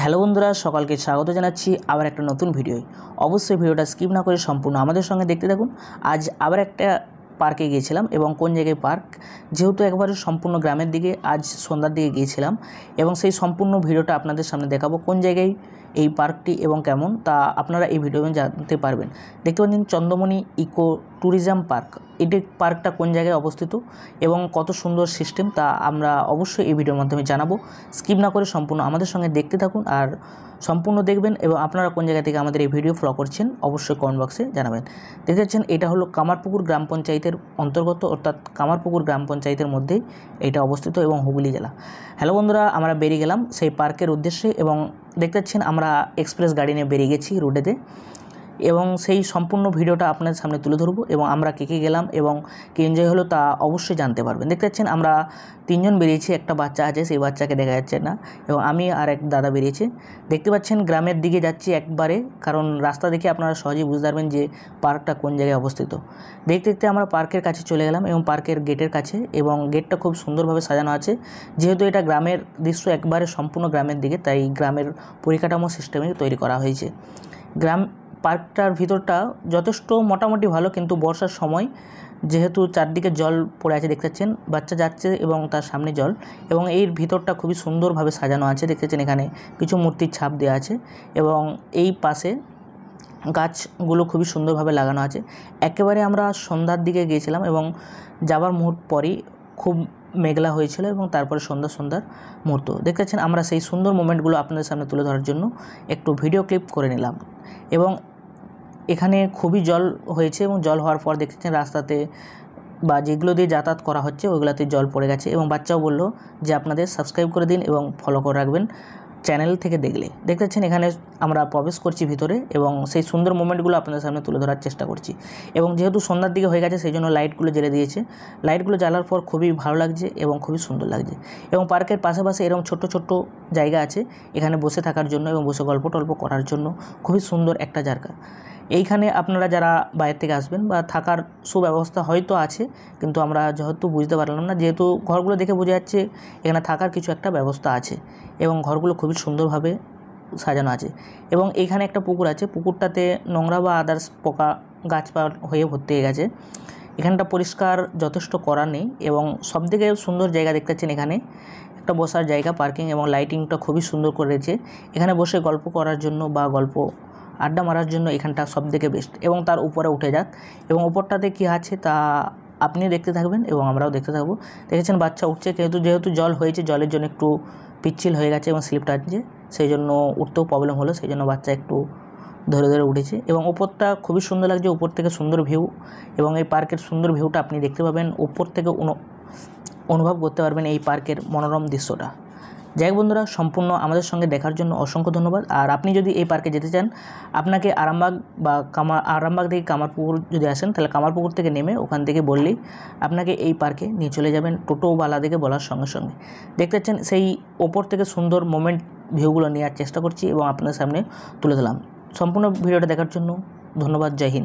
Hello বন্ধুরা, সকালকে স্বাগত জানাচ্ছি আবার একটা নতুন ভিডিওয়। অবশ্যই ভিডিওটা স্কিপ না করে সম্পূর্ণ আমাদের সঙ্গে দেখতে থাকুন। আজ আবার একটা পার্কে গিয়েছিলাম এবং কোন জায়গায় পার্ক, যেহেতু একবারে সম্পূর্ণ গ্রামের দিকে আজ সন্ধ্যার দিকে গিয়েছিলাম এবং সেই সম্পূর্ণ ভিডিওটা আপনাদের সামনে দেখাবো। কোন জায়গায় এই পার্কটি এবং কেমন তা আপনারা এই ভিডিওতে জানতে পারবেন। দেখতে পাচ্ছেন চন্দ্রমণি ইকো ট্যুরিজম পার্ক। এটি পার্কটা কোন জায়গায় অবস্থিত এবং কত সুন্দর সিস্টেম তা আমরা অবশ্যই এই ভিডিওর মাধ্যমে জানাবো। স্কিপ না করে সম্পূর্ণ আমাদের সঙ্গে দেখতে থাকুন আর সম্পূর্ণ দেখবেন। এবং আপনারা কোন জায়গা থেকে আমাদের এই ভিডিও ফলো করছেন অবশ্যই কমেন্ট বক্সে জানাবেন। দেখতে পাচ্ছেন এটা হলো কামারপুকুর গ্রাম পঞ্চায়েতের অন্তর্গত, অর্থাৎ কামারপুকুর গ্রাম পঞ্চায়েতের মধ্যেই এটা অবস্থিত এবং হুগলি জেলা। হ্যালো বন্ধুরা, আমরা বেরিয়ে গেলাম সেই পার্কের উদ্দেশ্যে এবং দেখতে পাচ্ছেন আমরা এক্সপ্রেস গাড়ি নিয়ে বেরিয়ে গেছি রোডেতে এবং সেই সম্পূর্ণ ভিডিওটা আপনাদের সামনে তুলে ধরবো এবং আমরা কে গেলাম এবং কী এনজয় হলো তা অবশ্যই জানতে পারবেন। দেখতে পাচ্ছেন আমরা তিনজন বেরিয়েছি, একটা বাচ্চা আছে, সেই বাচ্চাকে দেখা যাচ্ছে না, এবং আমি আর এক দাদা বেরিয়েছে। দেখতে পাচ্ছেন গ্রামের দিকে যাচ্ছি একবারে, কারণ রাস্তা দেখে আপনারা সহজেই বুঝতে পারবেন যে পার্কটা কোন জায়গায় অবস্থিত। দেখতে দেখতে আমরা পার্কের কাছে চলে গেলাম এবং পার্কের গেটের কাছে, এবং গেটটা খুব সুন্দরভাবে সাজানো আছে। যেহেতু এটা গ্রামের দৃশ্য, একবারে সম্পূর্ণ গ্রামের দিকে, তাই গ্রামের পরিকাঠামো সিস্টেমে তৈরি করা হয়েছে। পার্কটার ভিতরটা যথেষ্ট মোটামুটি ভালো, কিন্তু বর্ষার সময় যেহেতু চারদিকে জল পড়ে আছে, দেখতে পাচ্ছেন বাচ্চা যাচ্ছে এবং তার সামনে জল, এবং এর ভিতরটা খুবই সুন্দরভাবে সাজানো আছে। দেখতে পাচ্ছেন এখানে কিছু মূর্তির ছাপ দেওয়া আছে এবং এই পাশে গাছগুলো খুবই সুন্দরভাবে লাগানো আছে। একেবারে আমরা সন্ধ্যার দিকে গিয়েছিলাম এবং যাবার মুহূর্ত পরই খুব মেঘলা হয়েছিল এবং তারপরে সন্ধ্যার মুহূর্ত। দেখতে পাচ্ছেন আমরা সেই সুন্দর মোমেন্টগুলো আপনাদের সামনে তুলে ধরার জন্য একটু ভিডিও ক্লিপ করে নিলাম। এবং এখানে খুবই জল হয়েছে এবং জল হওয়ার পর দেখছেন রাস্তাতে বা যেগুলো দিয়ে যাতায়াত করা হচ্ছে ওইগুলোতে জল পড়ে গেছে, এবং বাচ্চাও বলল যে আপনাদের সাবস্ক্রাইব করে দিন এবং ফলো করে রাখবেন চ্যানেল থেকে দেখলে। দেখতে পাচ্ছেন এখানে আমরা প্রবেশ করছি ভিতরে এবং সেই সুন্দর মোমেন্টগুলো আপনাদের সামনে তুলে ধরার চেষ্টা করছি। এবং যেহেতু সন্ধ্যার দিকে হয়ে গেছে সেই জন্য লাইটগুলো জ্বেলে দিয়েছে। লাইটগুলো জ্বালার পর খুবই ভালো লাগছে এবং খুবই সুন্দর লাগছে। এবং পার্কের পাশাপাশি এরকম ছোট্ট জায়গা আছে এখানে বসে থাকার জন্য এবং বসে গল্প টল্প করার জন্য, খুবই সুন্দর একটা জায়গা। এইখানে আপনারা যারা বাইরে থেকে আসবেন বা থাকার সুব্যবস্থা হয়তো আছে, কিন্তু আমরা যেহেতু বুঝতে পারলাম না, যেহেতু ঘরগুলো দেখে বোঝা যাচ্ছে এখানে থাকার কিছু একটা ব্যবস্থা আছে এবং ঘরগুলো খুবই সুন্দরভাবে সাজানো আছে। এবং এইখানে একটা পুকুর আছে, পুকুরটাতে নোংরা বা আদার্স পোকা গাছপালা হয়ে ভর্তি হয়ে গেছে। এখানটা পরিষ্কার যথেষ্ট করা নেই এবং সবথেকে সুন্দর জায়গা দেখতে পাচ্ছেন এখানে একটা বসার জায়গা, পার্কিং এবং লাইটিংটা খুবই সুন্দর করেছে। এখানে বসে গল্প করার জন্য বা আড্ডা মারার জন্য এখানটা সবথেকে বেস্ট। এবং তার উপরে উঠে যাক এবং উপরটাতে কী আছে তা আপনিও দেখতে থাকবেন এবং আমরাও দেখতে থাকবো। দেখেছেন বাচ্চা উঠছে, যেহেতু জল হয়েছে, জলের জন্য একটু পিচ্ছিল হয়ে গেছে এবং স্লিপ টানছে, সেই জন্য উঠতেও প্রবলেম হলো, সেই জন্য বাচ্চা একটু ধরে উঠেছে। এবং উপরটা খুবই সুন্দর লাগছে, উপর থেকে সুন্দর ভিউ, এবং এই পার্কের সুন্দর ভিউটা আপনি দেখতে পাবেন, উপর থেকে অনুভব করতে পারবেন এই পার্কের মনোরম দৃশ্যটা। যাই হোক বন্ধুরা, সম্পূর্ণ আমাদের সঙ্গে দেখার জন্য অসংখ্য ধন্যবাদ। আর আপনি যদি এই পার্কে যেতে চান, আপনাকে আরামবাগ থেকে কামারপুকুর যদি আসেন, তাহলে কামারপুকুর থেকে নেমে ওখান থেকে বললেই আপনাকে এই পার্কে নিয়ে চলে যাবেন, টোটোওয়ালা থেকে বলার সঙ্গে সঙ্গে। দেখতে পাচ্ছেন সেই ওপর থেকে সুন্দর মোমেন্ট ভিউগুলো নেওয়ার চেষ্টা করছি এবং আপনাদের সামনে তুলে দিলাম। সম্পূর্ণ ভিডিওটা দেখার জন্য ধন্যবাদ। জয় হিন্দ।